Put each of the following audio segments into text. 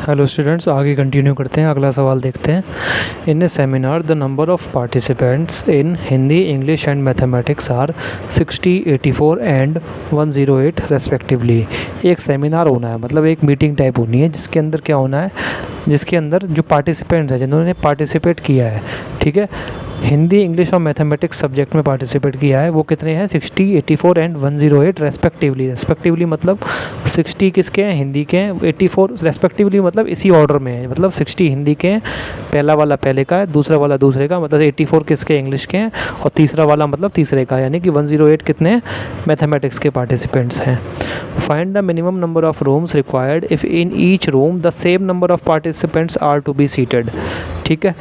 Hello students, आगे continue करते हैं। अगला सवाल देखते हैं। In a seminar the number of participants in Hindi, English and mathematics are 60, 84 and 108 respectively. एक सेमिनार होना है, मतलब एक मीटिंग टाइप होनी है, जिसके अंदर क्या होना है, जिसके अंदर जो पार्टिसिपेंट्स हैं, जिन्होंने पार्टिसिपेट किया है, ठीक है, हिंदी, इंग्लिश और मैथमेटिक्स सब्जेक्ट में पार्टिसिपेट किया है, वो कितने हैं? 60, 84 एंड 108 रेस्पेक्टिवली। रेस्पेक्टिवली मतलब 60 किसके हैं? हिंदी के हैं। 84 रेस्पेक्टिवली मतलब इसी ऑर्डर में है, मतलब 60 हिंदी के हैं, पहला वाला पहले का है, दूसरा वाला दूसरे का, मतलब 84 किसके? इंग्लिश के हैं, और तीसरा वाला मतलब तीसरे का, यानी कि 108 कितने हैं? मैथमेटिक्स के पार्टिसिपेंट्स हैं। Find the minimum number of rooms required if in each room the same number of participants are to be seated. ठीक है,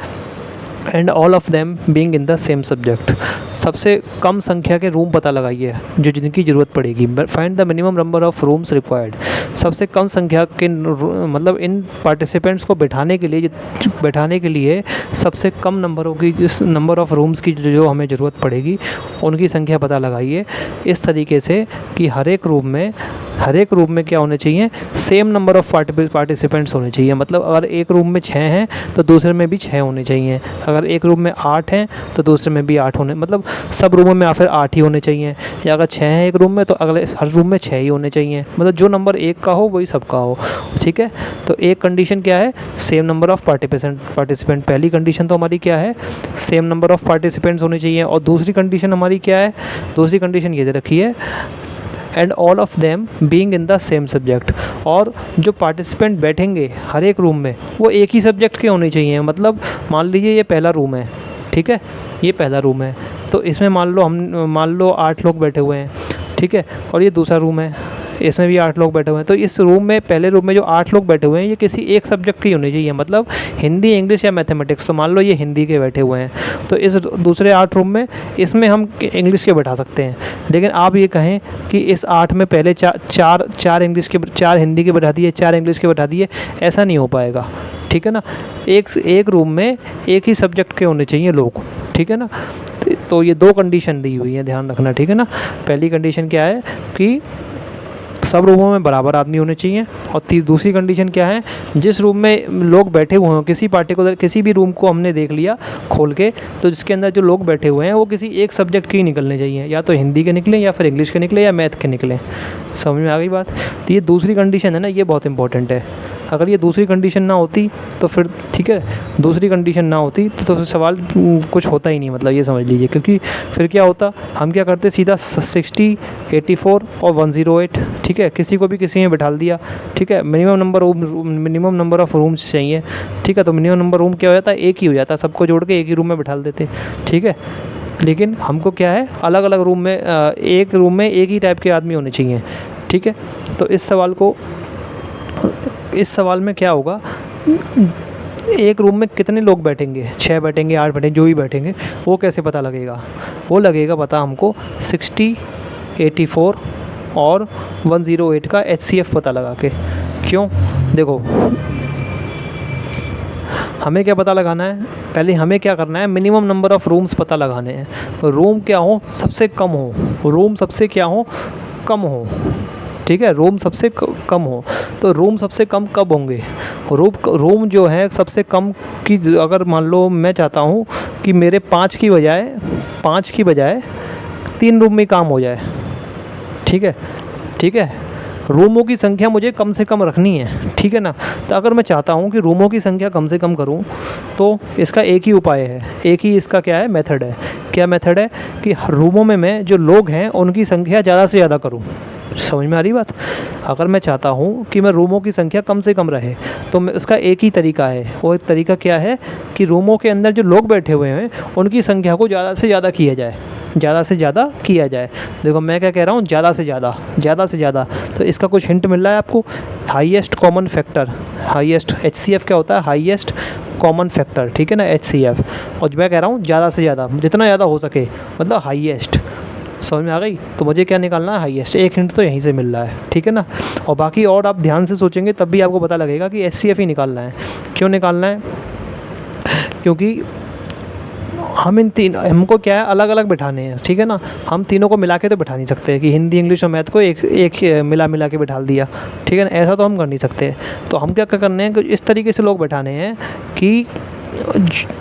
and all of them being in the same subject. सबसे कम संख्या के room पता लगाइए जो जिनकी ज़रूरत पड़ेगी। Find the minimum number of rooms required. सबसे कम संख्या के मतलब इन पार्टिसिपेंट्स को बैठाने के लिए सबसे कम नंबरों की, जिस नंबर ऑफ रूम्स की जो हमें ज़रूरत पड़ेगी, उनकी संख्या पता लगाइए इस तरीके से कि हर एक रूम में क्या होने चाहिए? सेम नंबर ऑफ़ पार्टिसिपेंट्स होने चाहिए। मतलब अगर एक रूम में 6 हैं तो दूसरे में भी 6 होने चाहिए। अगर एक रूम में 8 हैं तो दूसरे में भी 8 होने, मतलब सब रूमों में फिर 8 ही होने चाहिए। या अगर 6 हैं एक रूम में तो अगले हर रूम में 6 ही होने चाहिए। मतलब जो नंबर एक का हो वही सबका हो। ठीक है, तो एक कंडीशन क्या है? Same number of participant. पहली कंडीशन तो हमारी क्या है? सेम नंबर ऑफ़ पार्टिसिपेंट्स होने चाहिए। और दूसरी कंडीशन हमारी क्या है? दूसरी कंडीशन ये दे रखी है, and all of them being in the same subject. और जो पार्टिसिपेंट बैठेंगे हर एक रूम में वो एक ही सब्जेक्ट के होने चाहिए। मतलब मान लीजिए ये पहला रूम है, ठीक है, ये पहला रूम है, तो इसमें मान लो 8 लोग बैठे हुए हैं, ठीक है, और ये दूसरा रूम है, इसमें भी 8 लोग बैठे हुए हैं। तो इस रूम में, पहले रूम में जो 8 लोग बैठे हुए हैं, ये किसी एक सब्जेक्ट की होने चाहिए। मतलब हिंदी, इंग्लिश या मैथमेटिक्स। तो मान लो ये हिंदी के बैठे हुए हैं, तो इस दूसरे 8 रूम में इसमें हम इंग्लिश के बैठा सकते हैं। लेकिन आप ये कहें कि इस 8 में पहले चार इंग्लिश के, 4 हिंदी के बैठा दिए, 4 इंग्लिश के बैठा दिए, ऐसा नहीं हो पाएगा। ठीक है ना, एक रूम में एक ही सब्जेक्ट के होने चाहिए लोग। ठीक है ना, तो ये 2 कंडीशन दी हुई है, ध्यान रखना। ठीक है ना, पहली कंडीशन क्या है कि सब रूमों में बराबर आदमी होने चाहिए। और दूसरी कंडीशन क्या है? जिस रूम में लोग बैठे हुए हों, किसी भी रूम को हमने देख लिया खोल के, तो जिसके अंदर जो लोग बैठे हुए हैं वो किसी एक सब्जेक्ट के ही निकलने चाहिए, या तो हिंदी के निकलें, या फिर इंग्लिश के निकले, या मैथ के निकलें। समझ में आ गई बात? तो ये दूसरी कंडीशन है ना, ये बहुत इंपॉर्टेंट है। अगर ये दूसरी कंडीशन ना होती तो फिर ठीक है, दूसरी कंडीशन ना होती तो सवाल कुछ होता ही नहीं, मतलब ये समझ लीजिए। क्योंकि फिर क्या होता, हम क्या करते, सीधा 60, 84 और 108, ठीक है, किसी को भी किसी में बैठा दिया। ठीक है, मिनिमम नंबर ऑफ़ रूम्स चाहिए। ठीक है, तो मिनिमम नंबर रूम क्या हो जाता है? एक ही हो जाता है, सबको जोड़ के एक ही रूम में बैठा देते। ठीक है, लेकिन हमको क्या है, अलग अलग रूम में, एक रूम में एक ही टाइप के आदमी होने चाहिए। ठीक है, तो इस सवाल में क्या होगा, एक रूम में कितने लोग बैठेंगे? 6 बैठेंगे, 8 बैठेंगे, जो भी बैठेंगे, वो कैसे पता लगेगा? वो लगेगा पता हमको 60, 84 और 108 का HCF पता लगा के। क्यों? देखो, हमें क्या पता लगाना है? पहले हमें क्या करना है? मिनिमम नंबर ऑफ़ रूम्स पता लगाने हैं। रूम क्या हो? सबसे कम हो। रूम सबसे क्या हो? कम हो। ठीक है, रूम सबसे कम हो। तो रूम सबसे कम कब होंगे? रूम जो है सबसे कम की, अगर मान लो मैं चाहता हूँ कि मेरे 5 की बजाय 3 रूम में काम हो जाए। ठीक है, रूमों की संख्या मुझे कम से कम रखनी है। ठीक है ना, तो अगर मैं चाहता हूँ कि रूमों की संख्या कम से कम करूँ, तो इसका एक ही उपाय है, एक ही इसका क्या है? मेथड है। क्या मेथड है? कि रूमों में मैं जो लोग हैं उनकी संख्या ज़्यादा से ज़्यादा करूँ। समझ में आ रही बात? अगर मैं चाहता हूँ कि मैं रूमों की संख्या कम से कम रहे, तो मैं उसका एक ही तरीका है। वो एक तरीका क्या है कि रूमों के अंदर जो लोग बैठे हुए हैं उनकी संख्या को ज़्यादा से ज़्यादा किया जाए। देखो मैं क्या कह रहा हूँ, ज़्यादा से ज़्यादा। तो इसका कुछ हिंट मिल रहा है आपको? Highest common factor, highest HCF क्या होता है? Highest common factor. ठीक है ना, HCF। और मैं कह रहा हूँ ज़्यादा से ज़्यादा, जितना ज़्यादा हो सके, मतलब हाईएस्ट। समझ में आ गई? तो मुझे क्या निकालना है? हाईएस्ट। एक हिंट तो यहीं से मिल रहा है। ठीक है ना, और बाकी और आप ध्यान से सोचेंगे तब भी आपको पता लगेगा कि HCF ही निकालना है। क्यों निकालना है? क्योंकि हम इन तीन, हमको क्या है अलग अलग बिठाने हैं, ठीक है ना। हम तीनों को मिला के तो बिठा नहीं सकते कि हिंदी इंग्लिश और मैथ को एक मिला के बिठा दिया, ठीक है ना, ऐसा तो हम कर नहीं सकते। तो हम क्या करने हैं कि इस तरीके से लोग बैठाने हैं कि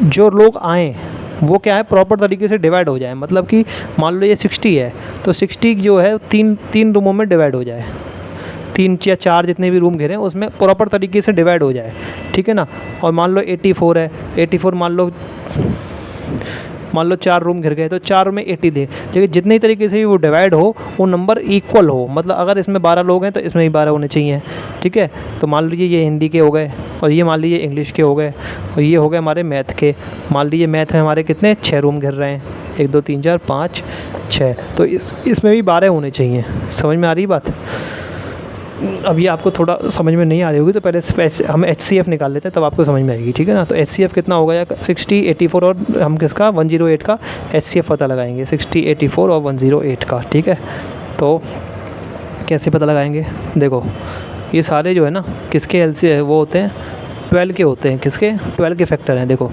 जो लोग आएँ वो क्या है प्रॉपर तरीके से डिवाइड हो जाए। मतलब कि मान लो ये 60 है तो 60 जो है तीन रूमों में डिवाइड हो जाए, 3 या 4 जितने भी रूम घेरे हैं उसमें प्रॉपर तरीके से डिवाइड हो जाए, ठीक है ना। और मान लो 84 है, 84 मान लो 4 रूम घिर गए तो 4 में 80 दे, लेकिन जितने तरीके से भी वो डिवाइड हो वो नंबर इक्वल हो। मतलब अगर इसमें 12 लोग हैं तो इसमें भी 12 होने चाहिए, ठीक है। तो मान लीजिए ये हिंदी के हो गए और ये मान लीजिए इंग्लिश के हो गए और ये हो गए हमारे मैथ के। मान लीजिए मैथ में हमारे कितने 6 रूम घिर रहे हैं, 1 2 3 4 5 6, तो इसमें भी 12 होने चाहिए। समझ में आ रही बात? अब ये आपको थोड़ा समझ में नहीं आ रही होगी तो पहले हम HCF निकाल लेते हैं तब आपको समझ में आएगी, ठीक है ना। तो HCF कितना होगा या 60 84 और हम किसका 108 का HCF पता लगाएंगे, 60 84 और 108 का, ठीक है। तो कैसे पता लगाएंगे? देखो ये सारे जो है ना किसके LCM है वो होते हैं 12 के होते हैं, किसके 12 के फैक्टर हैं। देखो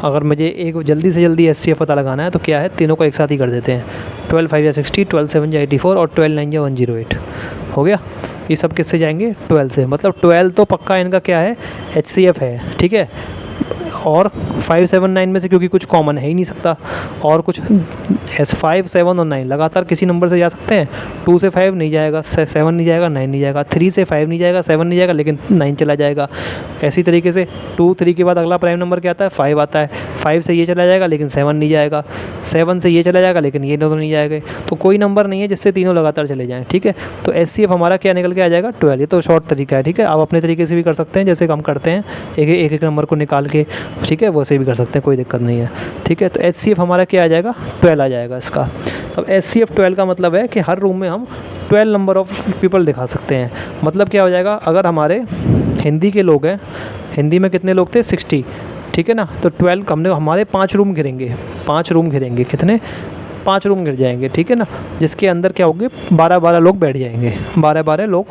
अगर मुझे एक जल्दी से जल्दी HCF पता लगाना है तो क्या है तीनों को एक साथ ही कर देते हैं, 12 5 या 60, 12 7 या 84 और 12 9 या 108 हो गया। ये सब किससे जाएंगे 12 से, मतलब 12 तो पक्का इनका क्या है HCF है, ठीक है। और 5 7 9 में से क्योंकि कुछ कॉमन है ही नहीं सकता, और कुछ 5 7 और 9 लगातार किसी नंबर से जा सकते हैं। 2 से 5 नहीं जाएगा, 7 नहीं जाएगा, 9 नहीं जाएगा, 3 से 5 नहीं जाएगा, 7 नहीं जाएगा, लेकिन 9 चला जाएगा। ऐसी तरीके से 2 3 के बाद अगला प्राइम नंबर क्या आता है 5 आता है, 5 से ये चला जाएगा लेकिन 7 नहीं जाएगा, 7 से ये चला जाएगा लेकिन ये दोनों नहीं जाएगा। तो कोई नंबर नहीं है जिससे तीनों लगातार चले जाएँ, ठीक है। तो HCF हमारा क्या निकल के आ जाएगा 12। ये तो शॉर्ट तरीका है, ठीक है। आप अपने तरीके से भी कर सकते हैं जैसे हम करते हैं एक नंबर को निकाल के, ठीक है, वैसे भी कर सकते हैं, कोई दिक्कत नहीं है, ठीक है। तो HCF हमारा क्या आ जाएगा 12 आ जाएगा इसका। अब HCF 12 का मतलब है कि हर रूम में हम 12 नंबर ऑफ़ पीपल दिखा सकते हैं। मतलब क्या हो जाएगा अगर हमारे हिंदी के लोग हैं, हिंदी में कितने लोग थे 60, ठीक है ना। तो 12 हमने हमारे 5 रूम घिरेंगे, 5 रूम घिरेंगे, कितने 5 रूम घिर जाएंगे, ठीक है ना। जिसके अंदर क्या होंगे 12 लोग बैठ जाएंगे, 12 लोग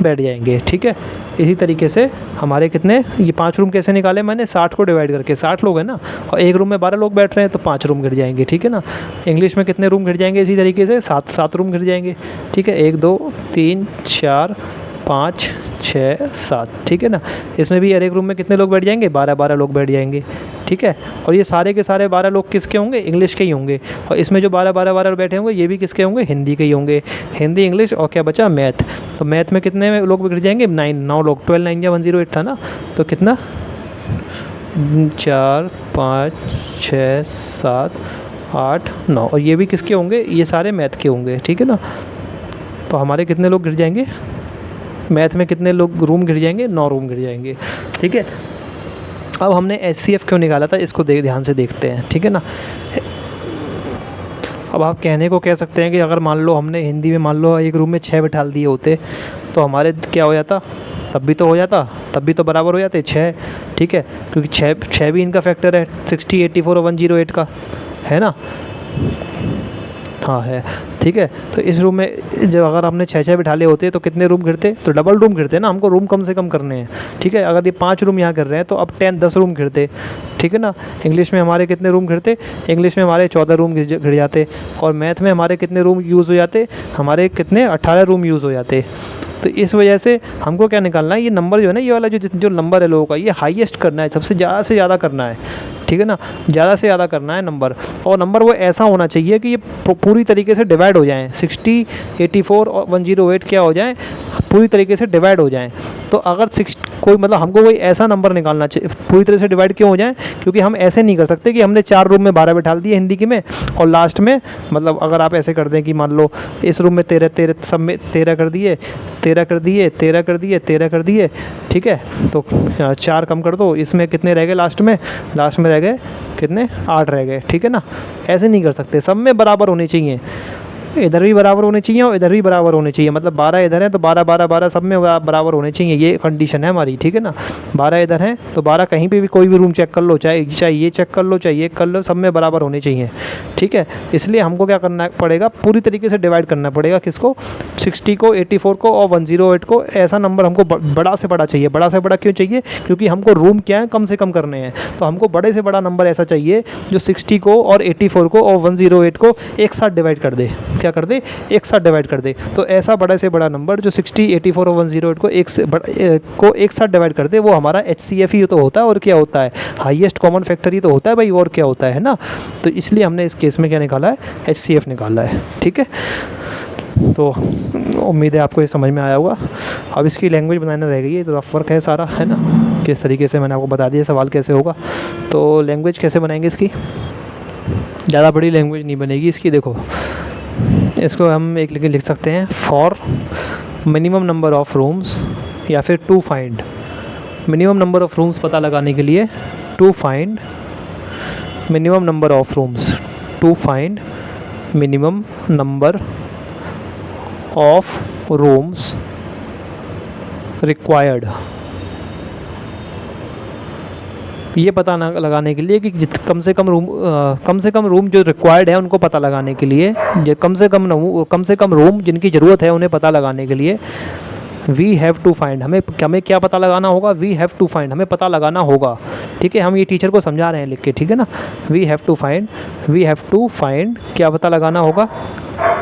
बैठ जाएंगे, ठीक है। इसी तरीके से हमारे कितने ये 5 रूम कैसे निकाले मैंने 60 को डिवाइड करके, 60 लोग हैं ना और एक रूम में 12 लोग बैठ रहे हैं तो 5 रूम घिर जाएंगे, ठीक है ना। इंग्लिश में कितने रूम घिर जाएंगे इसी तरीके से 7 रूम घिर जाएंगे, ठीक है। 1 2 3 4 5 6 7, ठीक है ना। इसमें भी हर एक रूम में कितने लोग बैठ जाएंगे 12 लोग बैठ जाएंगे, ठीक है। और ये सारे के सारे 12 लोग किसके होंगे इंग्लिश के ही होंगे, और इसमें जो 12 बैठे होंगे ये भी किसके होंगे हिंदी के ही होंगे, हिंदी इंग्लिश और क्या बचा मैथ। तो मैथ में कितने लोग बैठ जाएंगे 9 लोग, 12 9 या 108 था ना, तो कितना 4 5 6 7 8 9, और ये भी किसके होंगे ये सारे मैथ के होंगे, ठीक है ना। तो हमारे कितने लोग गिर जाएंगे मैथ में, कितने लोग रूम गिर जाएंगे 9 रूम गिर जाएंगे, ठीक है। अब हमने HCF क्यों निकाला था इसको ध्यान से देखते हैं, ठीक है ना। अब आप कहने को कह सकते हैं कि अगर मान लो हमने हिंदी में मान लो एक रूम में 6 बिठा दिए होते तो हमारे क्या हो जाता, तब भी तो हो जाता, तब भी तो बराबर हो जाते 6, ठीक है। क्योंकि 6 भी इनका फैक्टर है 60 84 और 108 का, है ना। हाँ है, ठीक है। तो इस रूम में जब अगर हमने 6 बिठा लिए होते तो कितने रूम घिरते, तो डबल रूम घिरते ना, हमको रूम कम से कम करने हैं, ठीक है। अगर ये 5 रूम यहाँ कर रहे हैं तो अब 10 रूम घिरते, ठीक है ना। इंग्लिश में हमारे कितने रूम घिरते, इंग्लिश में हमारे 14 रूम घिर जाते, और मैथ में हमारे कितने रूम यूज़ हो जाते, हमारे कितने 18 रूम यूज़ हो जाते। तो इस वजह से हमको क्या निकालना है, ये नंबर जो है ना, ये वाला जो नंबर है लोगों का, ये हाईएस्ट करना है, सबसे ज़्यादा से ज़्यादा करना है, ठीक है ना। ज़्यादा से ज़्यादा करना है नंबर, और नंबर वो ऐसा होना चाहिए कि ये पूरी तरीके से डिवाइड हो जाएं, 60 84 और 108 क्या हो जाएं, पूरी तरीके से डिवाइड हो जाएं। तो अगर कोई मतलब हमको कोई ऐसा नंबर निकालना चाहिए पूरी तरह से डिवाइड क्यों हो जाए, क्योंकि हम ऐसे नहीं कर सकते कि हमने 4 रूम में 12 बिठा दिए हिंदी की में, और लास्ट में मतलब अगर आप ऐसे कर दें कि मान लो इस रूम में 13 सब में 13 कर दिए 13 कर दिए 13 कर दिए 13 कर दिए, ठीक है। तो 4 कम कर दो, इसमें कितने रह गए लास्ट में रह गए कितने 8 रह गए, ठीक है ना। ऐसे नहीं कर सकते, सब में बराबर होने चाहिए, इधर भी बराबर होने चाहिए और इधर भी बराबर होने चाहिए, मतलब 12 इधर है तो 12 12 12 सब में बराबर होने चाहिए, ये कंडीशन है हमारी, ठीक है ना। 12 इधर है तो 12 कहीं पे भी कोई भी रूम चेक कर लो, चाहे ये चेक कर लो, चाहे ये कर लो, सब में बराबर होने चाहिए, ठीक है। इसलिए हमको क्या करना पड़ेगा, पूरी तरीके से डिवाइड करना पड़ेगा, किसको, 60 को, 84 को और 108 को। ऐसा नंबर हमको बड़ा से बड़ा चाहिए। बड़ा से बड़ा क्यों चाहिए, क्योंकि हमको रूम क्या है, कम से कम करने हैं, तो हमको बड़े से बड़ा नंबर ऐसा चाहिए जो 60 को और 84 को और 108 को एक साथ डिवाइड कर दे। क्या कर दे, एक साथ डिवाइड कर दे। तो ऐसा बड़े से बड़ा नंबर जो 60, 84 और 108 को एक साथ डिवाइड कर दे, वो हमारा HCF ही तो होता है। और क्या होता है, हाईएस्ट कॉमन फैक्टर ही तो होता है भाई, और क्या होता है ना। तो इसलिए हमने इस केस में क्या निकाला है, HCF निकाला है, ठीक है। तो उम्मीद है आपको ये समझ में आया होगा। अब इसकी लैंग्वेज बनाना रह गई है, तो रफ वर्क है सारा, है ना। किस तरीके से मैंने आपको बता दिया सवाल कैसे होगा। तो लैंग्वेज कैसे बनाएंगे इसकी, ज़्यादा बड़ी लैंग्वेज नहीं बनेगी इसकी। देखो इसको हम एक लिख सकते हैं, for minimum number of rooms, या फिर to find minimum number of rooms पता लगाने के लिए, to find minimum number of rooms, to find minimum number of rooms required. ये पता लगाने के लिए कि कम से कम रूम जो रिक्वायर्ड है उनको पता लगाने के लिए, कम से कम रूम जिनकी ज़रूरत है उन्हें पता लगाने के लिए वी हैव टू फाइंड, हमें क्या पता लगाना होगा, वी हैव टू फाइंड, हमें पता लगाना होगा, ठीक है। हम ये टीचर को समझा रहे हैं लिख के, ठीक है ना। वी हैव टू फाइंड क्या पता लगाना होगा,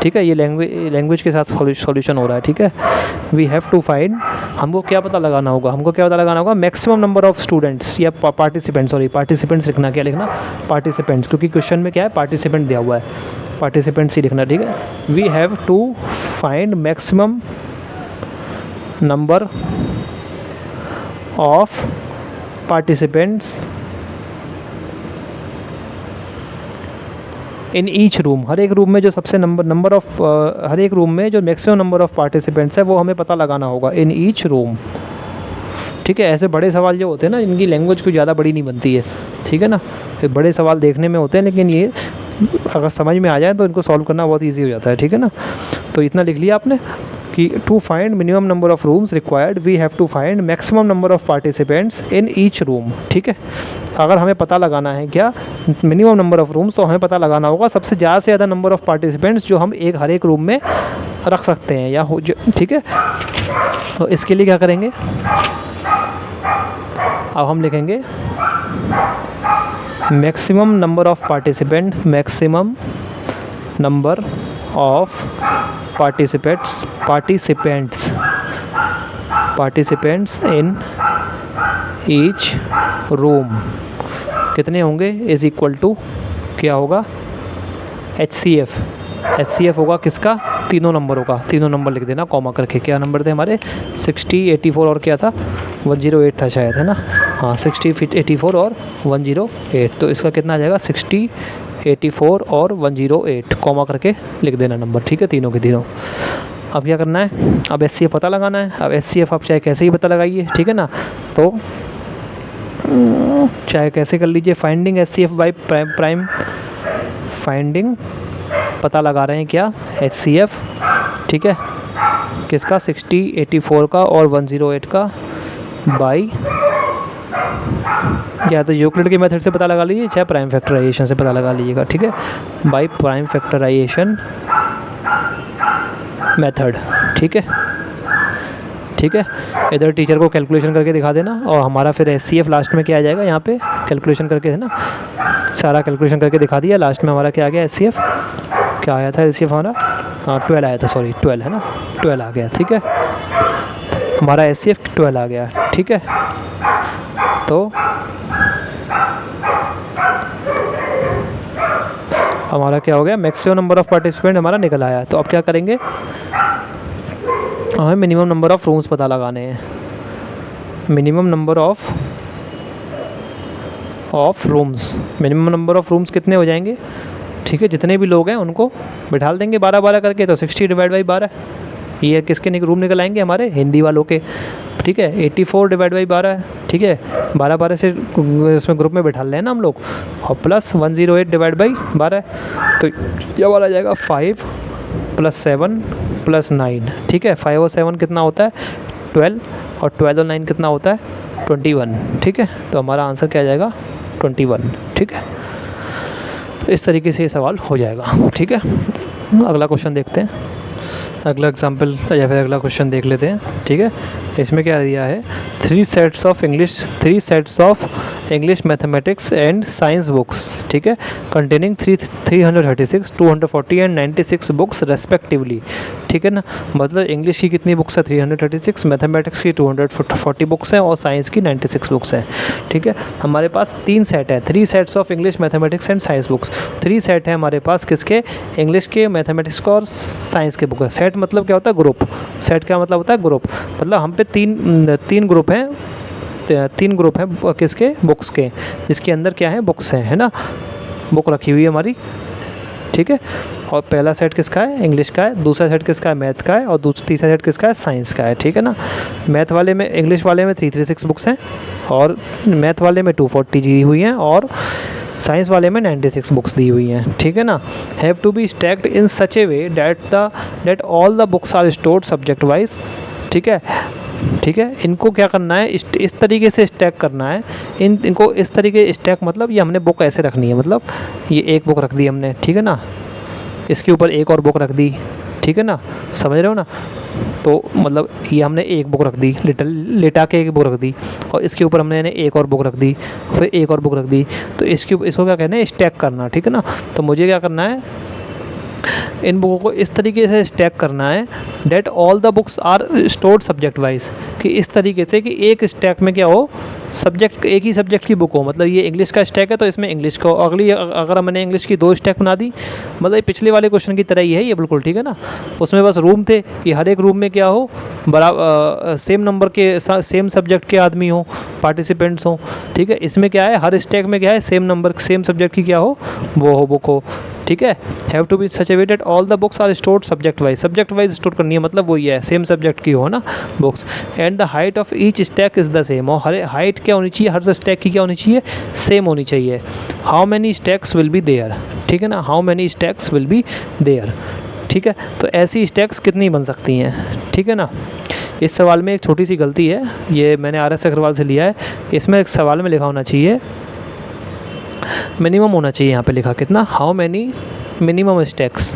ठीक है। ये लैंग्वेज के साथ सॉल्यूशन हो रहा है, ठीक है। वी हैव टू फाइंड, हमको क्या पता लगाना होगा, मैक्सिमम नंबर ऑफ़ स्टूडेंट्स या पार्टिसिपेंट्स लिखना, क्या लिखना, पार्टिसिपेंट्स, क्योंकि क्वेश्चन में क्या है, पार्टिसिपेंट दिया हुआ है, पार्टिसिपेंट्स ही लिखना, ठीक है। We have to find maximum number of participants in each room, हर एक रूम में जो सबसे हर एक रूम में जो मैक्सिमम नंबर ऑफ़ पार्टिसिपेंट्स है वो हमें पता लगाना होगा, इन ईच रूम, ठीक है। ऐसे बड़े सवाल जो होते हैं ना, इनकी लैंग्वेज कुछ ज़्यादा बड़ी नहीं बनती है, ठीक है ना। तो बड़े सवाल देखने में होते हैं, लेकिन ये अगर समझ में आ जाए तो इनको सॉल्व करना बहुत ईजी हो जाता है, ठीक है ना। तो इतना लिख लिया आपने कि to find minimum number of rooms required, we have to find maximum number of participants in each room, ठीक है। अगर हमें पता लगाना है क्या, मिनिमम नंबर ऑफ़ रूम्स, तो हमें पता लगाना होगा सबसे ज़्यादा से ज़्यादा नंबर ऑफ़ पार्टिसिपेंट्स जो हम हर एक रूम में रख सकते हैं या हो, ठीक है। तो इसके लिए क्या करेंगे, अब हम लिखेंगे maximum number of participant, maximum number of participants in each room कितने होंगे, इज़ इक्वल टू क्या होगा, HCF होगा किसका, तीनों नंबरों का। तीनों नंबर लिख देना कॉमा करके। क्या नंबर थे हमारे, 60, 84 और क्या था, 108 था शायद, है ना। हाँ 60, 84 और 108, तो इसका कितना आ जाएगा, 60, 84 और 108 कॉमा करके लिख देना नंबर, ठीक है, तीनों के तीनों। अब क्या करना है, अब HCF पता लगाना है। अब HCF आप चाहे कैसे ही पता लगाइए, ठीक है ना। तो चाहे कैसे कर लीजिए, finding HCF by prime, finding पता लगा रहे हैं क्या, HCF, ठीक है, किसका, 60, 84 का और 108 का, बाई या तो यूक्लिड के मेथड से पता लगा लीजिए, चाहे प्राइम फैक्टराइजेशन से पता लगा लीजिएगा, ठीक है, बाई प्राइम फैक्टराइजेशन मेथड, ठीक है, ठीक है। इधर टीचर को कैलकुलेशन करके दिखा देना, और हमारा फिर HCF लास्ट में क्या आ जाएगा, यहाँ पे कैलकुलेशन करके, है ना, सारा कैलकुलेशन करके दिखा दिया। लास्ट में हमारा क्या आ गया, HCF क्या आया था, HCF हमारा, हाँ 12 आया था, सॉरी 12 है ना, 12 आ गया, ठीक है, हमारा HCF 12 आ गया, ठीक है। तो हमारा क्या हो गया, मैक्सिमम नंबर ऑफ़ पार्टिसिपेंट हमारा निकल आया। तो अब क्या करेंगे, हमें मिनिमम नंबर ऑफ़ रूम्स पता लगाने हैं। Minimum number of rooms, minimum number of rooms कितने हो जाएंगे, ठीक है, जितने भी लोग हैं उनको बिठा देंगे 12-12 करके, तो 60 डिवाइड बाई 12, ये किसके रूम निकल आएंगे, हमारे हिंदी वालों के, ठीक है। 84 डिवाइड बाई 12, ठीक है, 12-12 से इसमें ग्रुप में बिठा लेना हम लोग, और प्लस 108 डिवाइड बाई 12, तो ये वाला आ जाएगा 5 प्लस 7 प्लस 9, ठीक है। 5 और 7 कितना होता है 12, और 12 और 9 कितना होता है 21, ठीक है। तो हमारा आंसर क्या आ जाएगा 21, ठीक है। तो इस तरीके से ये सवाल हो जाएगा, ठीक है। अगला क्वेश्चन देखते हैं, अगला एग्जाम्पल या फिर अगला क्वेश्चन देख लेते हैं, ठीक है। इसमें क्या दिया है, 3 sets of English mathematics and science books, ठीक है, कंटेनिंग 336, 240 एंड 96 बुक्स रेस्पेक्टिवली, ठीक है ना। मतलब इंग्लिश की कितनी बुक्स है 336, मैथमेटिक्स की 240 बुक्स हैं और साइंस की 96 बुक्स हैं, ठीक है। हमारे पास 3 सेट है, 3 sets of English mathematics and science books, 3 set है हमारे पास किसके, इंग्लिश के, मैथमेटिक्स का और साइंस के बुक है। सेट मतलब क्या होता है ग्रुप, सेट क्या मतलब होता है ग्रुप, मतलब हम पे तीन ग्रुप हैं, 3 ग्रुप हैं किसके, बुक्स के, जिसके अंदर क्या है बुक्स हैं, है ना, बुक रखी हुई है हमारी, ठीक है। और पहला सेट किसका है इंग्लिश का है, दूसरा सेट किसका है मैथ का है, और तीसरा सेट किसका है साइंस का है, ठीक है ना। मैथ वाले में, इंग्लिश वाले में 336 बुक्स हैं, और मैथ वाले में 240 दी हुई हैं, और साइंस वाले में 96 बुक्स दी हुई हैं, ठीक है ना। Have to be stacked in such a way that all the books are stored subject wise, ठीक है, ठीक है। इनको क्या करना है, इस तरीके से स्टैक करना है, इनको इस तरीके स्टैक मतलब ये हमने बुक ऐसे रखनी है, मतलब ये एक बुक रख दी हमने, ठीक है ना, इसके ऊपर एक और बुक रख दी, ठीक है ना, समझ रहे हो ना। तो मतलब ये हमने एक बुक रख दी, लेटा के एक बुक रख दी, और इसके ऊपर हमने एक और बुक रख दी, फिर एक और बुक रख दी, तो इसको क्या कहना है स्टैक करना, ठीक है ना। तो मुझे क्या करना है, इन बुकों को इस तरीके से स्टैक करना है that all the books are stored subject wise, कि इस तरीके से कि एक स्टैक में क्या हो, सब्जेक्ट एक ही सब्जेक्ट की बुक हो। मतलब ये इंग्लिश का स्टैक है तो इसमें इंग्लिश का, अगली अगर मैंने इंग्लिश की 2 स्टैक बना दी, मतलब पिछले वाले क्वेश्चन की तरह ही है ये बिल्कुल, ठीक है ना। उसमें बस रूम थे कि हर एक रूम में क्या हो, बराबर सेम नंबर के सेम सब्जेक्ट के आदमी हो, पार्टिसिपेंट्स हो, ठीक है। इसमें क्या है, हर स्टैक में क्या है, सेम नंबर सेम सब्जेक्ट की क्या हो, वो हो बुक हो, ठीक है। Have to be such a way that all the books are stored subject wise store करनी है, मतलब वही है सेम सब्जेक्ट की हो ना books. And the height of each stack is the same, और हर हाइट क्या होनी चाहिए, हर स्टैक की क्या होनी चाहिए, सेम होनी चाहिए। How many stacks will be there, ठीक है ना, how many stacks will be there, ठीक है। तो ऐसी स्टैक्स कितनी बन सकती हैं, ठीक है ना। इस सवाल में एक छोटी सी गलती है, ये मैंने RS अग्रवाल से लिया है, इसमें एक सवाल में लिखा होना चाहिए, मिनिमम होना चाहिए, यहाँ पे लिखा कितना, हाउ मैनी मिनिमम स्टैक्स,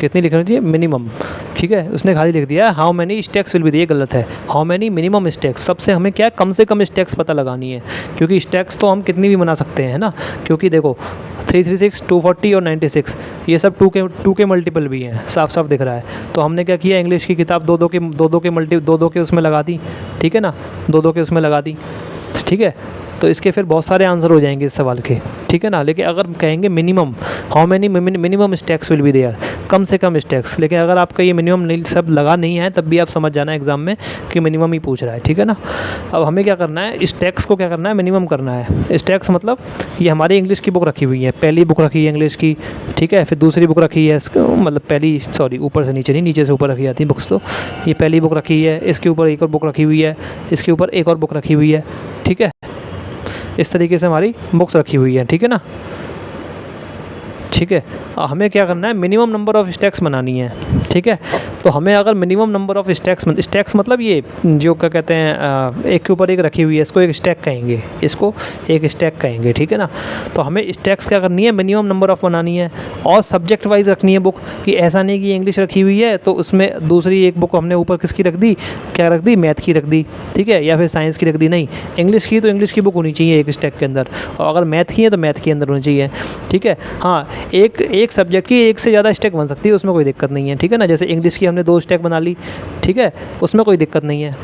कितनी लिखनी चाहिए मिनिमम, ठीक है। उसने खाली लिख दिया how many stacks will B, ये गलत है, हाउ मैनी मिनिमम स्टैक्स। सबसे हमें क्या कम से कम स्टैक्स पता लगानी है, क्योंकि स्टैक्स तो हम कितनी भी बना सकते हैं ना, क्योंकि देखो 336, 240 और 96 ये सब 2 के मल्टीपल भी हैं, साफ साफ दिख रहा है। तो हमने क्या किया, इंग्लिश की किताब 2 के उसमें लगा दी, ठीक है ना, 2 के उसमें लगा दी, ठीक है। तो इसके फिर बहुत सारे आंसर हो जाएंगे इस सवाल के, ठीक है ना। लेकिन अगर कहेंगे minimum, how many minimum stacks will be there, कम से कम स्टैक्स, लेकिन अगर आपका ये मिनिमम नहीं सब लगा नहीं है तब भी आप समझ जाना एग्जाम में कि मिनिमम ही पूछ रहा है, ठीक है ना। अब हमें क्या करना है, स्टैक्स को क्या करना है, मिनिमम करना है। स्टैक्स मतलब ये हमारी इंग्लिश की बुक रखी हुई है, पहली बुक रखी है इंग्लिश की, ठीक है, फिर दूसरी बुक रखी है, मतलब पहली सॉरी ऊपर से नीचे नहीं, नीचे से ऊपर रखी जाती है बुक्स। तो ये पहली बुक रखी है, इसके ऊपर एक और बुक रखी हुई है, इसके ऊपर एक और बुक रखी हुई है, ठीक है। इस तरीके से हमारी बुक्स रखी हुई है, ठीक है ना, ठीक है। हमें क्या करना है, मिनिमम नंबर ऑफ़ स्टैक्स बनानी है, ठीक है। तो हमें अगर मिनिमम नंबर ऑफ़ स्टैक्स मतलब ये जो क्या कहते हैं, एक के ऊपर एक रखी हुई है, इसको एक स्टैक कहेंगे, इसको एक स्टैक कहेंगे, ठीक है ना। तो हमें स्टैक्स क्या करनी है, मिनिमम नंबर ऑफ़ बनानी है, और सब्जेक्ट वाइज रखनी है बुक, कि ऐसा नहीं कि इंग्लिश रखी हुई है तो उसमें दूसरी एक बुक हमने ऊपर किसकी रख दी, क्या रख दी, मैथ की रख दी, ठीक है, या फिर साइंस की रख दी। नहीं, इंग्लिश की तो इंग्लिश की बुक होनी चाहिए एक स्टैक के अंदर, और अगर मैथ की है तो मैथ के अंदर होनी चाहिए, ठीक है। हाँ, एक सब्जेक्ट की एक से ज़्यादा स्टैक बन सकती है, उसमें कोई दिक्कत नहीं है, ठीक है ना। जैसे इंग्लिश की हमने 2 स्टैक बना ली, ठीक है, उसमें कोई दिक्कत नहीं है।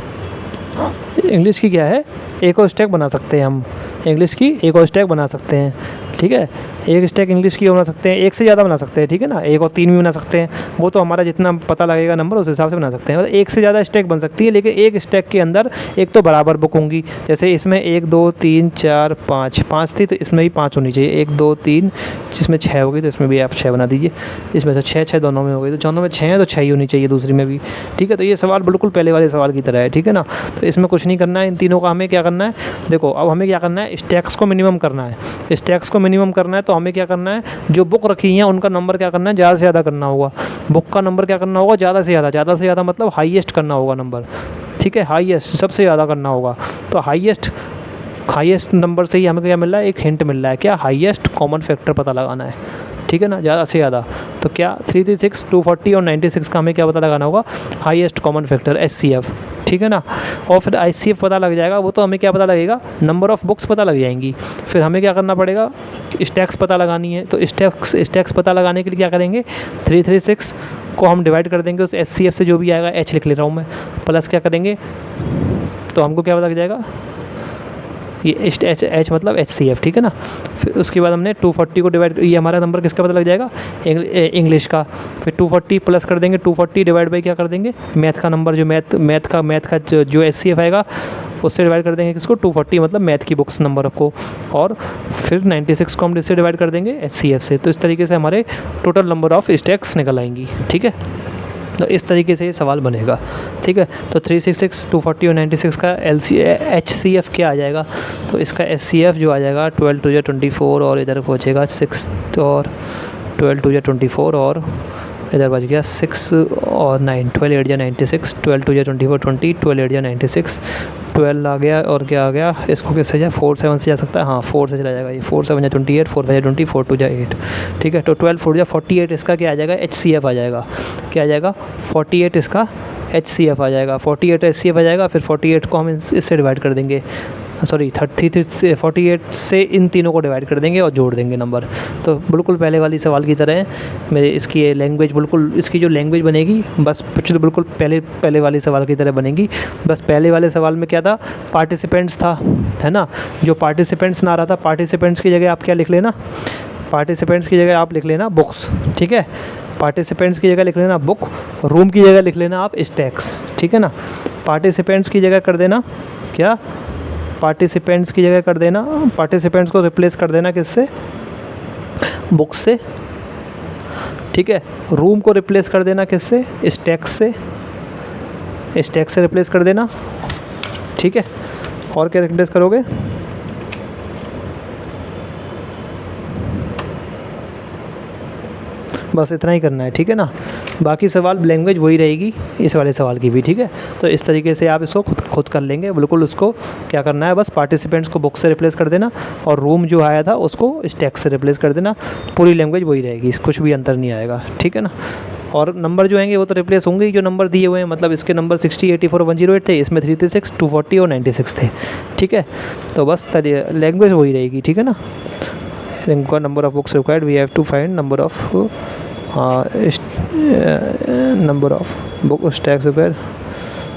इंग्लिश की क्या है, एक और स्टैक बना सकते हैं हम, इंग्लिश की एक और स्टैक बना सकते हैं, ठीक है। एक स्टैक इंग्लिश की बना सकते हैं, एक से ज़्यादा बना सकते हैं, ठीक है ना, 1 और 3 भी बना सकते हैं, वो तो हमारा जितना पता लगेगा नंबर उस हिसाब से बना सकते हैं। मतलब एक से ज़्यादा स्टैक बन सकती है, लेकिन एक स्टैक के अंदर एक तो बराबर बुक होंगी, जैसे इसमें 1 2 3 4 5 थी तो इसमें भी 5 होनी चाहिए, 1 2 3, जिसमें 6 होगी तो इसमें भी आप 6 बना दीजिए, इसमें से 6 दोनों में हो गई, तो दोनों में 6 है तो 6 ही होनी चाहिए दूसरी में भी, ठीक है। तो ये सवाल बिल्कुल पहले वाले सवाल की तरह है, ठीक है ना। तो इसमें कुछ नहीं करना है, इन तीनों का हमें क्या करना है, देखो अब हमें क्या करना है, स्टैक्स को मिनिमम करना है। स्टैक्स को मिनिमम करना है तो हमें क्या करना है, जो बुक रखी हैं उनका नंबर क्या करना है, ज़्यादा से ज़्यादा करना होगा। बुक का नंबर क्या करना होगा, ज़्यादा से ज़्यादा मतलब हाईएस्ट करना होगा नंबर, ठीक है, हाईएस्ट सबसे ज़्यादा करना होगा। तो हाईएस्ट नंबर से ही हमें क्या मिल रहा है, एक हिंट मिल रहा है, क्या, हाईएस्ट कॉमन फैक्टर पता लगाना है, ठीक है ना, ज़्यादा से ज़्यादा। तो क्या 336, 240 और 96 का हमें क्या पता लगाना होगा, हाईएस्ट कॉमन फैक्टर HCF, ठीक है ना। और फिर ICF पता लग जाएगा, वो तो हमें क्या पता लगेगा, नंबर ऑफ़ बुक्स पता लग जाएंगी। फिर हमें क्या करना पड़ेगा, स्टैक्स पता लगानी है। तो स्टैक्स पता लगाने के लिए क्या करेंगे, 336 को हम डिवाइड कर देंगे उस HCF से, जो भी आएगा, H लिख ले रहा हूँ मैं, प्लस क्या करेंगे, तो हमको क्या पता लग जाएगा, ये H मतलब HCF, ठीक है ना। फिर उसके बाद हमने 240 को डिवाइड, ये हमारा नंबर किसका पता लग जाएगा, इंग्लिश का। फिर 240 प्लस कर देंगे, 240 डिवाइड बाई क्या कर देंगे, मैथ का नंबर, जो मैथ का जो HCF आएगा उससे डिवाइड कर देंगे किसको, 240 मतलब मैथ की बुक्स नंबर को। और फिर 96 को हम इससे डिवाइड कर देंगे HCF से। तो इस तरीके से हमारे टोटल नंबर ऑफ़ स्टैक्स निकल आएंगी, ठीक है। तो इस तरीके से ये सवाल बनेगा, ठीक है। तो 366, 240 और 96 का HCF क्या आ जाएगा, तो इसका HCF जो आ जाएगा 12 2 24 और इधर पहुँचेगा 6 और 12 2 24 और इधर बच गया 6 और 9, 12 8 96, 12 2 24 20, 12 8 96, 12 आ गया और क्या आ गया, इसको किससे जाए, 4 7 से जा सकता है, हाँ 4 से चला जाएगा ये, 4 7 28, 4 5 20, 4 2 8, ठीक है। तो 12 4 48 इसका क्या आ जाएगा, HCF आ जाएगा, क्या आ जाएगा, 48 इसका HCF आ जाएगा, 48 HCF आ जाएगा। फिर 48 को हम इससे डिवाइड कर देंगे, सॉरी 48 से इन तीनों को डिवाइड कर देंगे और जोड़ देंगे नंबर। तो बिल्कुल पहले वाली सवाल की तरह मेरे इसकी ये लैंग्वेज, बिल्कुल इसकी जो लैंग्वेज बनेगी बस पिछले बिल्कुल पहले वाली सवाल की तरह बनेगी। बस पहले वाले सवाल में क्या था, पार्टिसिपेंट्स था, है ना। जो पार्टिसिपेंट्स ना आ रहा था, पार्टिसिपेंट्स की जगह आप क्या लिख लेना, पार्टिसिपेंट्स की जगह आप लिख लेना बुक्स, ठीक है। पार्टिसिपेंट्स की जगह लिख लेना बुक, रूम की जगह लिख लेना आप स्टैक्स, ठीक है ना। पार्टिसिपेंट्स की जगह कर देना क्या, पार्टिसिपेंट्स की जगह कर देना, पार्टिसिपेंट्स को रिप्लेस कर देना किससे, बुक से, ठीक है। रूम को रिप्लेस कर देना किससे, स्टैक्स से, स्टैक्स से रिप्लेस कर देना, ठीक है। और क्या रिप्लेस करोगे, बस इतना ही करना है, ठीक है ना। बाकी सवाल लैंग्वेज वही रहेगी इस वाले सवाल की भी, ठीक है। तो इस तरीके से आप इसको खुद कर लेंगे, बिल्कुल उसको क्या करना है, बस पार्टिसिपेंट्स को बुक से रिप्लेस कर देना और रूम जो आया था उसको स्टैक्स से रिप्लेस कर देना, पूरी लैंग्वेज वही रहेगी, कुछ भी अंतर नहीं आएगा, ठीक है ना। और नंबर जो आएंगे वो तो रिप्लेस होंगे ही, जो नंबर दिए हुए हैं, मतलब इसके नंबर 60 84 108 थे, इसमें 336 240 और 96 थे, ठीक है। तो बस लैंग्वेज वही रहेगी, ठीक है ना। इनका number of books required, we have to find number of book stacks required,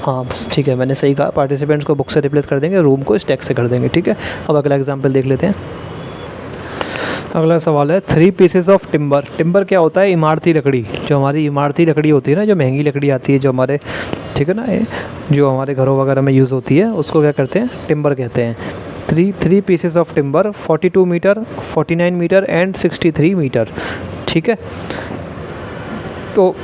हाँ बस ठीक है, मैंने सही कहा, पार्टिसिपेंट्स को बुक से रिप्लेस कर देंगे, रूम को स्टैक्स से कर देंगे, ठीक है। अब अगला एग्जाम्पल देख लेते हैं। अगला सवाल है 3 पीसेस ऑफ टिम्बर। टिम्बर क्या होता है, इमारती लकड़ी, जो हमारी इमारती लकड़ी होती है ना, जो महंगी लकड़ी आती है, जो हमारे, ठीक है ना, जो हमारे घरों वगैरह में यूज़ होती है, उसको क्या करते हैं, टिम्बर कहते हैं। 3 pieces of timber 42 metre, 49 metre and 63 metre, ठीक है। तो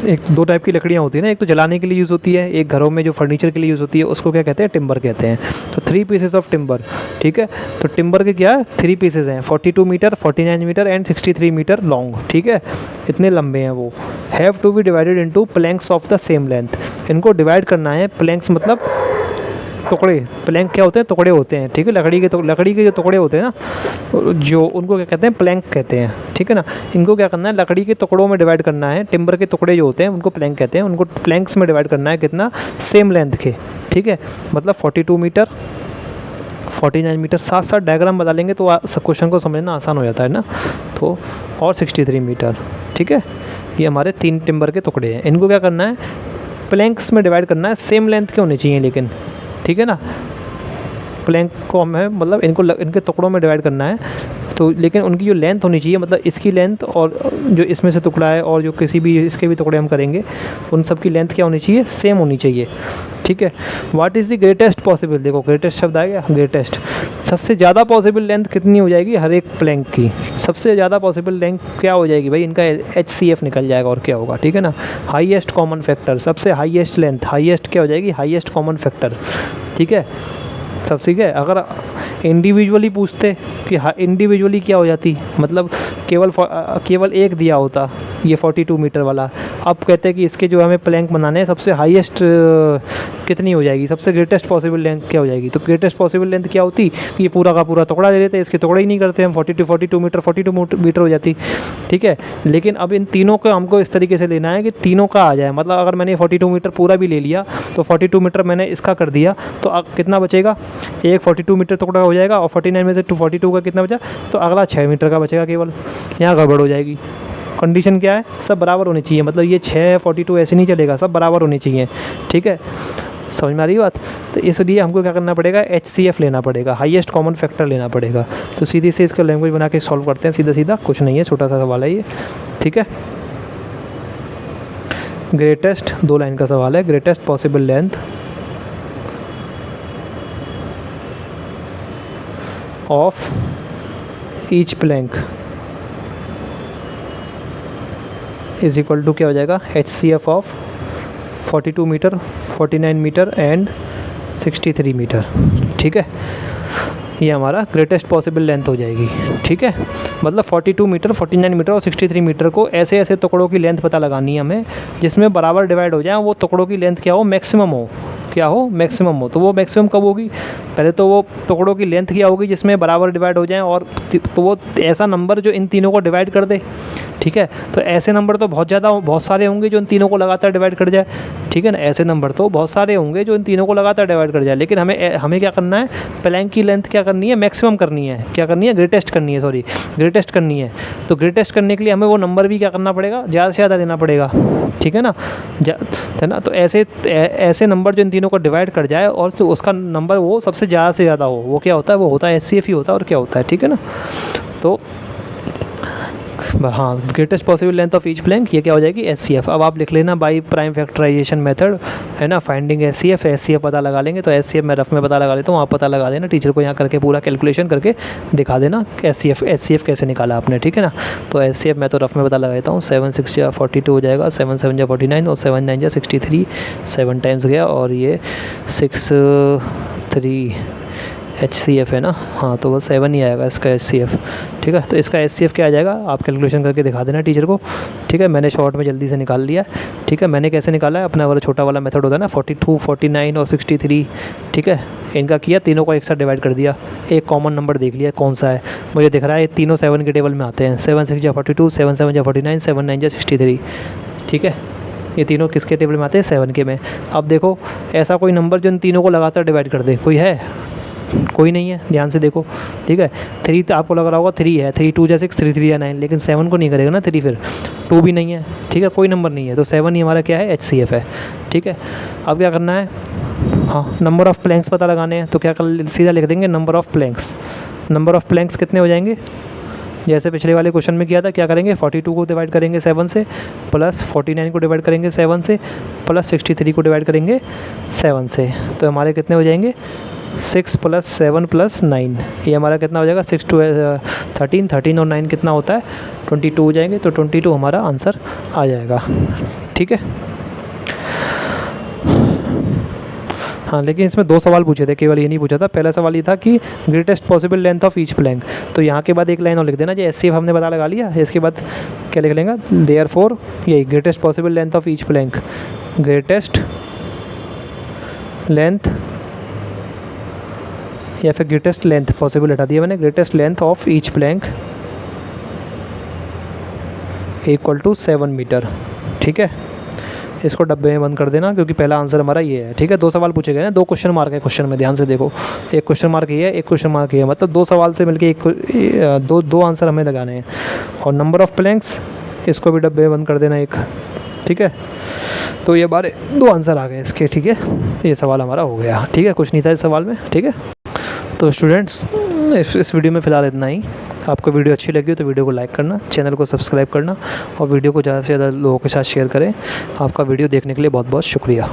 एक दो टाइप की लकड़ियाँ होती है ना, एक तो जलाने के लिए यूज़ होती है, एक घरों में जो फर्नीचर के लिए यूज़ होती है, उसको क्या कहते हैं, टिम्बर कहते हैं। तो 3 पीसेस ऑफ टिम्बर, ठीक है। तो टिम्बर के क्या 3 पीसेस हैं, 42 metre, 49 metre and 63 metre long, ठीक है, इतने लंबे हैं वो। Have to be divided into planks of the same length, इनको डिवाइड करना है, प्लैंक्स मतलब टुकड़े, प्लैंक क्या होते हैं, टुकड़े होते हैं, ठीक है। लकड़ी के जो टुकड़े होते हैं ना, जो उनको क्या कहते हैं, प्लैंक कहते हैं, ठीक है ना। इनको क्या करना है, लकड़ी के टुकड़ों में डिवाइड करना है, टिम्बर के टुकड़े जो होते हैं उनको प्लैंक कहते हैं, उनको प्लैंक्स में डिवाइड करना है, कितना, सेम लेंथ के, ठीक है। मतलब 42 मीटर, 49 मीटर, साथ साथ डायग्राम बता लेंगे तो क्वेश्चन को समझना आसान हो जाता है ना। तो और 63 मीटर, ठीक है। ये हमारे 3 टिम्बर के टुकड़े हैं, इनको क्या करना है, प्लैंक्स में डिवाइड करना है, सेम लेंथ के होने चाहिए लेकिन, ठीक है ना। प्लैंक को हमें मतलब इनके टुकड़ों में डिवाइड करना है, तो लेकिन उनकी जो लेंथ होनी चाहिए, मतलब इसकी लेंथ और जो इसमें से टुकड़ा है और जो किसी भी इसके भी टुकड़े हम करेंगे, उन सब की लेंथ क्या होनी चाहिए, सेम होनी चाहिए, ठीक है। What is the greatest possible, देखो ग्रेटेस्ट शब्द आ गया, ग्रेटेस्ट, सबसे ज़्यादा पॉसिबल लेंथ कितनी हो जाएगी हर एक प्लैंक की, सबसे ज़्यादा पॉसिबल लेंथ क्या हो जाएगी भाई, इनका HCF निकल जाएगा और क्या होगा, ठीक है ना। हाईएस्ट कॉमन फैक्टर, सबसे हाईएस्ट लेंथ, हाईएस्ट क्या हो जाएगी, हाईएस्ट कॉमन फैक्टर, ठीक है, सब ठीक है। अगर इंडिविजुअली पूछते कि हाँ इंडिविजुअली क्या हो जाती, मतलब केवल एक दिया होता ये 42 मीटर वाला। अब कहते हैं कि इसके जो हमें प्लैंक बनाने हैं सबसे हाईएस्ट कितनी हो जाएगी, सबसे ग्रेटेस्ट पॉसिबल लेंथ क्या हो जाएगी। तो ग्रेटेस्ट पॉसिबल लेंथ क्या होती, ये पूरा का पूरा टुकड़ा दे देते, इसके टुकड़े ही नहीं करते हम, 42 मीटर हो जाती, ठीक है। लेकिन अब इन तीनों को हमको इस तरीके से लेना है कि तीनों का आ जाए, मतलब अगर मैंने 42 मीटर पूरा भी ले लिया तो 42 मीटर मैंने इसका कर दिया तो अब कितना बचेगा, एक 42 मीटर टुकड़ा हो जाएगा और 49 में से 42 का कितना बचा, तो अगला 6 मीटर का बचेगा केवल। यहाँ गड़बड़ हो जाएगी। कंडीशन क्या है, सब बराबर होनी चाहिए, मतलब ये 6 42 ऐसे नहीं चलेगा, सब बराबर होनी चाहिए, ठीक है। समझ में आ रही बात। तो इसलिए हमको क्या करना पड़ेगा, HCF लेना पड़ेगा, हाईएस्ट कॉमन फैक्टर लेना पड़ेगा। तो सीधी से इसका लैंग्वेज बना के सॉल्व करते हैं, सीधा सीधा, कुछ नहीं है, छोटा सा सवाल है ये, ठीक है। ग्रेटेस्ट, 2 लाइन का सवाल है, greatest possible length of each plank is equal to क्या हो जाएगा, HCF of 42 metre, 49 metre and 63 metre, ठीक है। ये हमारा ग्रेटेस्ट पॉसिबल लेंथ हो जाएगी, ठीक है। मतलब 42 मीटर, 49 मीटर और 63 मीटर को ऐसे ऐसे टुकड़ों की लेंथ पता लगानी है हमें जिसमें बराबर डिवाइड हो जाए, वो टुकड़ों की लेंथ क्या हो, मैक्सिमम हो, क्या हो, मैक्सिमम हो। तो वो मैक्सिमम कब होगी, पहले तो वो टुकड़ों की लेंथ क्या होगी जिसमें बराबर डिवाइड हो जाए, और तो वो ऐसा नंबर जो इन तीनों को डिवाइड कर दे, ठीक है। तो ऐसे नंबर तो बहुत सारे होंगे जो इन तीनों को लगातार डिवाइड कर जाए, ठीक है ना। ऐसे नंबर तो बहुत सारे होंगे जो इन तीनों को लगातार डिवाइड कर जाए, लेकिन हमें क्या करना है, प्लैंक की लेंथ क्या करनी है, मैक्सिमम करनी है, क्या करनी है, ग्रेटेस्ट करनी है, सॉरी ग्रेटेस्ट करनी है। तो ग्रेटेस्ट करने के लिए हमें वो नंबर भी क्या करना पड़ेगा, ज़्यादा से ज़्यादा देना पड़ेगा, ठीक है ना, है ना। तो ऐसे नंबर जो इन तीनों को डिवाइड कर जाए और तो उसका नंबर वो सबसे ज़्यादा से ज़्यादा हो, वो क्या होता है, वो होता है HCF ही होता है, और क्या होता है, ठीक है ना। तो हाँ, greatest possible length of each plank, ये क्या हो जाएगी, HCF। अब आप लिख लेना बाई प्राइम फैक्टराइजेशन मेथड, है ना, फाइंडिंग HCF पता लगा लेंगे। तो HCF मैं रफ में पता लगा लेता हूँ, आप पता लगा देना, टीचर को यहाँ करके पूरा कैलकुलेशन करके दिखा देना HCF कैसे निकाला आपने, ठीक है ना। तो HCF मैं तो रफ में पता लगा देता हूँ, 7 6 या 42 हो जाएगा, 7 7 या 49 और 7 9 या 63, 7 टाइम्स गया और ये 6 3 HCF है ना, हाँ तो बस 7 ही आएगा इसका HCF, ठीक है। तो इसका HCF क्या आ जाएगा, आप कैलकुलेशन करके दिखा देना टीचर को, ठीक है। मैंने शॉर्ट में जल्दी से निकाल लिया, ठीक है। मैंने कैसे निकाला है, अपना वाला छोटा वाला मेथड होता है ना, 42 49 और 63, ठीक है। इनका किया, तीनों को एक साथ डिवाइड कर दिया, एक कॉमन नंबर देख लिया कौन सा है, मुझे दिख रहा है ये तीनों 7 के टेबल में आते हैं, 7 6 या 42, 7 7 या 49, 7 9 या 63, ठीक है। ये तीनों किसके टेबल में आते हैं, 7 के में। अब देखो ऐसा कोई नंबर जो इन तीनों को लगातार डिवाइड कर दे, कोई है, कोई नहीं है, ध्यान से देखो, ठीक है। 3 तो आपको लग रहा होगा 3 है, 3 2 या 6, 3 3 या 9, लेकिन 7 को नहीं करेगा ना 3, फिर 2 भी नहीं है, ठीक है, कोई नंबर नहीं है। तो 7 ही हमारा क्या है, HCF है, ठीक है। अब क्या करना है, हाँ नंबर ऑफ़ प्लैंक्स पता लगाने हैं। तो क्या कर, सीधा लिख देंगे number of planks. Number of planks कितने हो जाएंगे, जैसे पिछले वाले क्वेश्चन में किया था, क्या करेंगे, 42 को डिवाइड करेंगे 7 से, प्लस 49 को डिवाइड करेंगे 7 से, प्लस 63 को डिवाइड करेंगे 7 से। तो हमारे कितने हो जाएंगे, 6 + 7 + 9, ये हमारा कितना हो जाएगा, 6 2 13, 13 और 9 कितना होता है, 22 हो जाएंगे। तो 22 हमारा आंसर आ जाएगा, ठीक है। हाँ, लेकिन इसमें 2 सवाल पूछे थे, केवल ये नहीं पूछा था। पहला सवाल ये था कि greatest possible length of each plank, तो यहाँ के बाद एक लाइन और लिख देना, जो HCF हमने पता लगा लिया, इसके बाद क्या लिख लेंगे, देयरफॉर यही greatest possible length of each plank, greatest length या फिर ग्रेटेस्ट लेंथ, पॉसिबल हटा दिया मैंने, greatest length of each plank equal to 7 metre, ठीक है। इसको डब्बे में बंद कर देना क्योंकि पहला आंसर हमारा ये है, ठीक है। 2 सवाल पूछे गए हैं, 2 क्वेश्चन मार्क है क्वेश्चन में, ध्यान से देखो, एक क्वेश्चन मार्क ये है, एक क्वेश्चन मार्क ये है, मतलब 2 सवाल से मिलके दो आंसर हमें लगाने हैं। और नंबर ऑफ़ प्लैंक्स, इसको भी डब्बे में बंद कर देना एक, ठीक है। तो ये हमारे 2 आंसर आ गए इसके, ठीक है। ये सवाल हमारा हो गया, ठीक है, कुछ नहीं था इस सवाल में, ठीक है। तो स्टूडेंट्स इस वीडियो में फ़िलहाल इतना ही। आपको वीडियो अच्छी लगी हो तो वीडियो को लाइक करना, चैनल को सब्सक्राइब करना और वीडियो को ज़्यादा से ज़्यादा लोगों के साथ शेयर करें। आपका वीडियो देखने के लिए बहुत बहुत शुक्रिया।